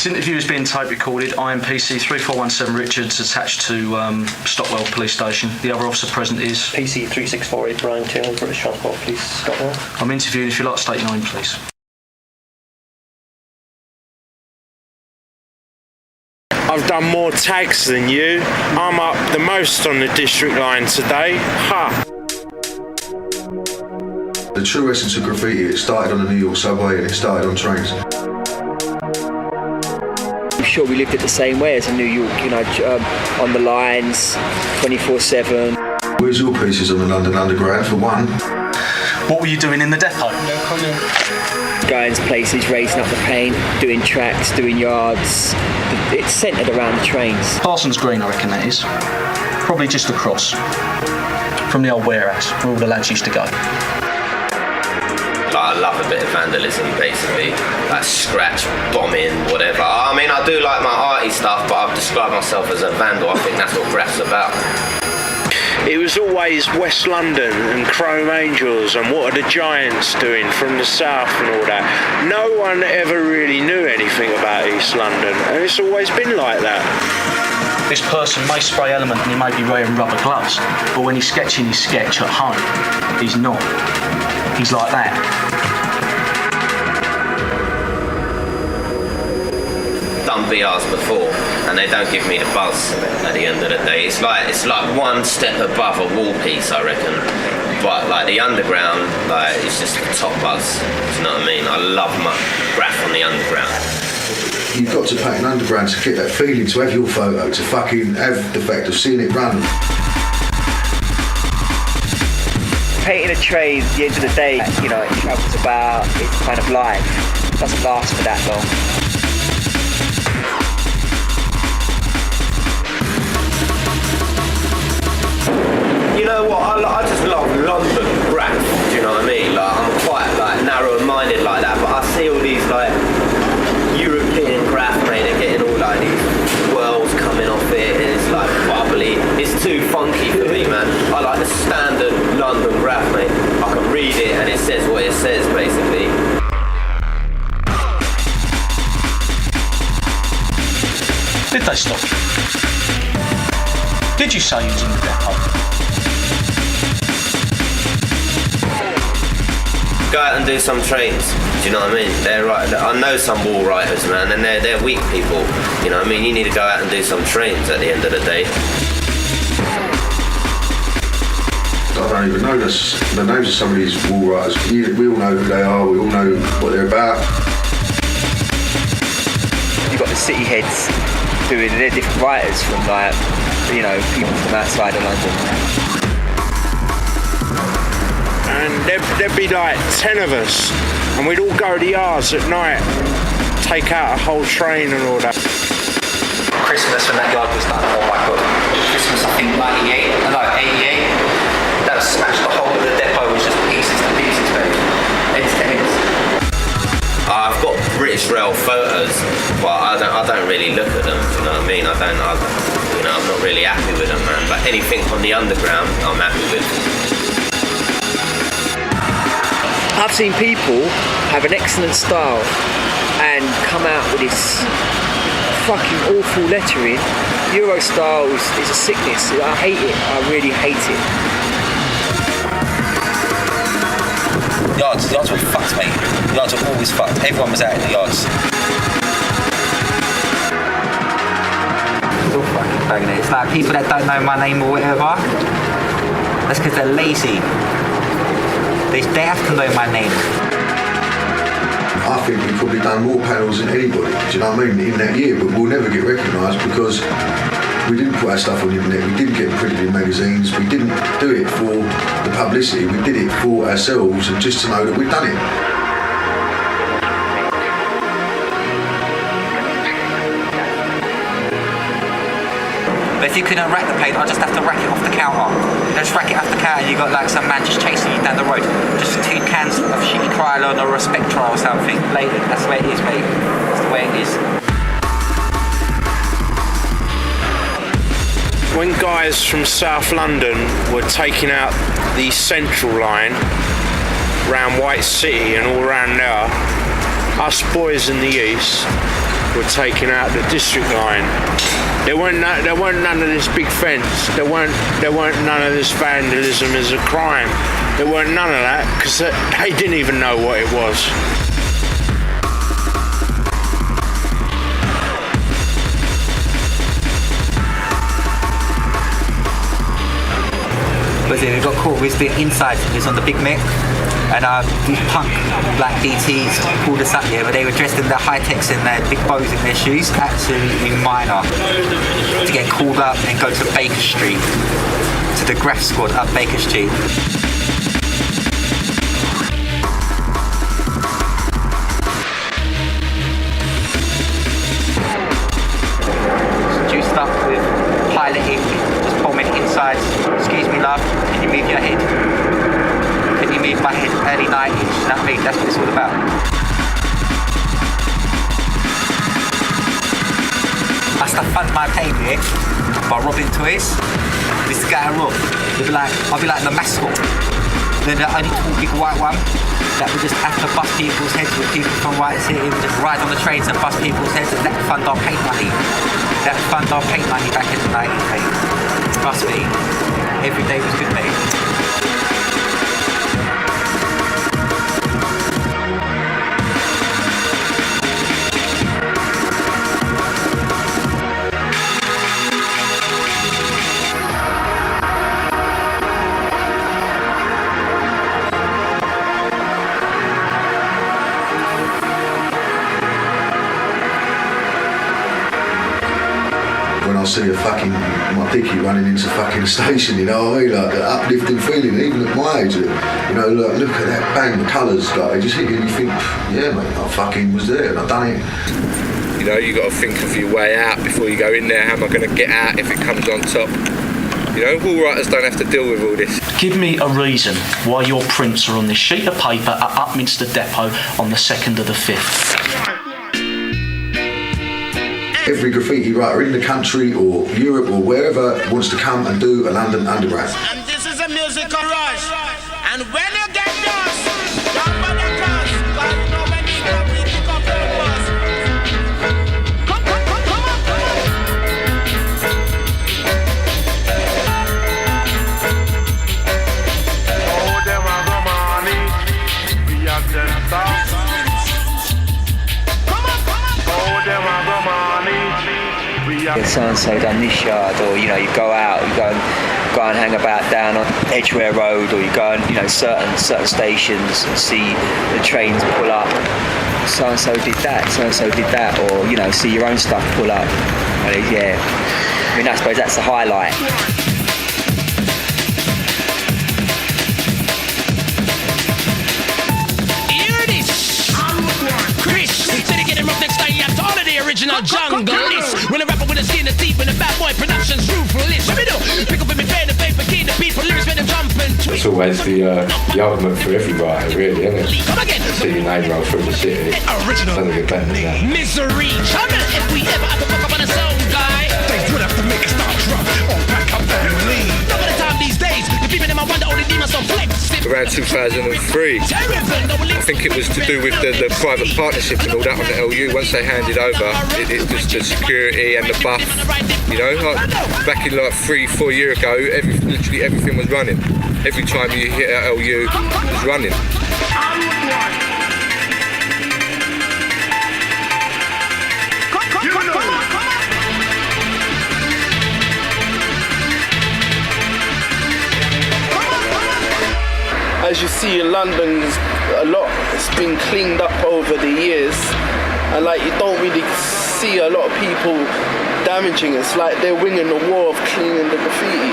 This interview is being tape recorded. I am PC 3417 Richards, attached to Stockwell Police Station. The other officer present is PC 3648 Brian Taylor, British Transport Police, Stockwell. I'm interviewing. If you'd like to state your name, please. I've done more tags than you. I'm up the most on the district line today. Ha! The true essence of graffiti, it started on the New York subway and it started on trains. I'm sure we lived it the same way as in New York, on the lines, 24/7. Where's your pieces on the London Underground, for one? What were you doing in the depot? Going to places, raising up the paint, doing tracks, doing yards. It's centred around the trains. Parsons Green, I reckon that is. Probably just across from the old warehouse where all the lads used to go. I love a bit of vandalism, basically, like scratch, bombing, whatever. I mean, I do like my arty stuff, but I've described myself as a vandal. I think that's what graph's about. It was always West London and Chrome Angels and what are the Giants doing from the south and all that. No one ever really knew anything about East London, and it's always been like that. This person may spray element and he may be wearing rubber gloves, but when he's sketching his sketch at home, he's not. He's like that. Done BRs before, and they don't give me the buzz at the end of the day. It's like one step above a wall piece, I reckon. But like the underground, like it's just the top buzz. Do you know what I mean? I love my graph on the underground. You've got to paint an underground to get that feeling, to have your photo, to fucking have the fact of seeing it run. Painting a train, at the end of the day, it travels about, it's kind of live. It doesn't last for that long. You know what? I just love London graph. Do you know what I mean? Like I'm quite like narrow-minded like that, but I see all these like European graph, mate. They're getting all like these swirls coming off it, and it's like bubbly. It's too funky for me, man. I like the standard London graph, mate. I can read it and it says what it says, basically. Did they stop you? Did you say you was in the depot? Go out and do some trains. Do you know what I mean? They're right. I know some wall writers, man, and they're weak people. You know what I mean? You need to go out and do some trains at the end of the day. I don't even know the names of some of these wall writers. We all know who they are. We all know what they're about. You've got the city heads doing their different writers from people from outside of London. And there'd be like 10 of us, and we'd all go to the yards at night, take out a whole train and all that. Christmas when that yard was done, oh my god. Christmas, I think 88. That was smashed, the whole of the depot was just pieces to pieces, baby. It's 10 minutes. I've got British Rail photos, but I don't really look at them. Do you know what I mean? I'm not really happy with them, man. But anything on the underground, I'm happy with. I've seen people have an excellent style and come out with this fucking awful lettering. Euro style is a sickness. I hate it. I really hate it. Yards were fucked, mate. Yards were always fucked. Everyone was out in the yards. It's all fucking bagging it. It's like people that don't know my name or whatever. That's because they're lazy. They have to know my name. I think we've probably done more panels than anybody, do you know what I mean, in that year, but we'll never get recognised because we didn't put our stuff on the internet, we didn't get printed in magazines, we didn't do it for the publicity, we did it for ourselves and just to know that we'd done it. But if you couldn't rack the paint, I'd just have to rack it off the counter. Just rack it off the counter and you got like some man just chasing you down the road. Just 2 cans of shitty Krylon or a Spectra or something. Later, that's the way it is, mate. That's the way it is. When guys from South London were taking out the Central line round White City and all around there, us boys in the east were taking out the district line. There weren't none of this big fence. There weren't none of this vandalism as a crime. There weren't none of that because they didn't even know what it was. But then we got caught with the inside. It was on the Big Mick, and these punk black DTs pulled us up here, but they were dressed in their high-techs and their big bows in their shoes. Absolutely minor. To get called up and go to Baker Street, to the Graf Squad up Baker Street. Juiced up with piloting, just bombing inside. Excuse me, love, can you move your head? Can you move my head? Early 90s, you know what I mean? That's what it's all about. I used to fund my pay here by robbing toys. This guy robbed. I'll be like the mascot. Then the only tall big white one that would just have to bust people's heads with people from White City. We would just ride on the trains and bust people's heads, and that would fund our paint money. That would fund our paint money back in the 90s, mate. Trust me, every day was good, mate. When I see my dickie running into fucking station, you know what I mean? Like the uplifting feeling, even at my age, you know, look at that, bang, the colours, like, they just hit you and you think, yeah mate, I fucking was there and I done it. You know, you got to think of your way out before you go in there. How am I going to get out if it comes on top? You know, wall writers don't have to deal with all this. Give me a reason why your prints are on this sheet of paper at Upminster Depot on the 2nd of the 5th. Every graffiti writer in the country or Europe or wherever wants to come and do a London Underground. And this is a musical rush. And when you get dust, jump on the cross. Cause you know when you come, we pick up your bus. Come on. Oh, them a go money. We have them stars. Oh, them a go money. So-and-so done this yard, or you know, you go out, you go and hang about down on Edgware Road, or you go and, you know, certain stations and see the trains pull up. So-and-so did that, or you know, see your own stuff pull up. And yeah, I mean, I suppose that's the highlight. Original jungle list. When a rapper with a skin of teeth and a bad boy production's ruthless. What we do? Pick up in my pen and paper, key the people, lyrics when they jump and tweet. It's always the ultimate for every writer, really, isn't it? Come again. See your name roll through the city. Original. Doesn't get better than that. Misery. Trouble. If we ever have to fuck up on a song, guy. They would have to make a start drop or pack up and leave. Not by the time these days, the people in my wonder only demons on flex. Around 2003, I think it was to do with the private partnership and all that on the LU. Once they handed over, it was the security and the buff. You know, like back in like 3-4 years ago, literally everything was running. Every time you hit a LU, it was running. As you see in London, a lot has been cleaned up over the years, and like you don't really see a lot of people damaging it. It's like they're winning the war of cleaning the graffiti.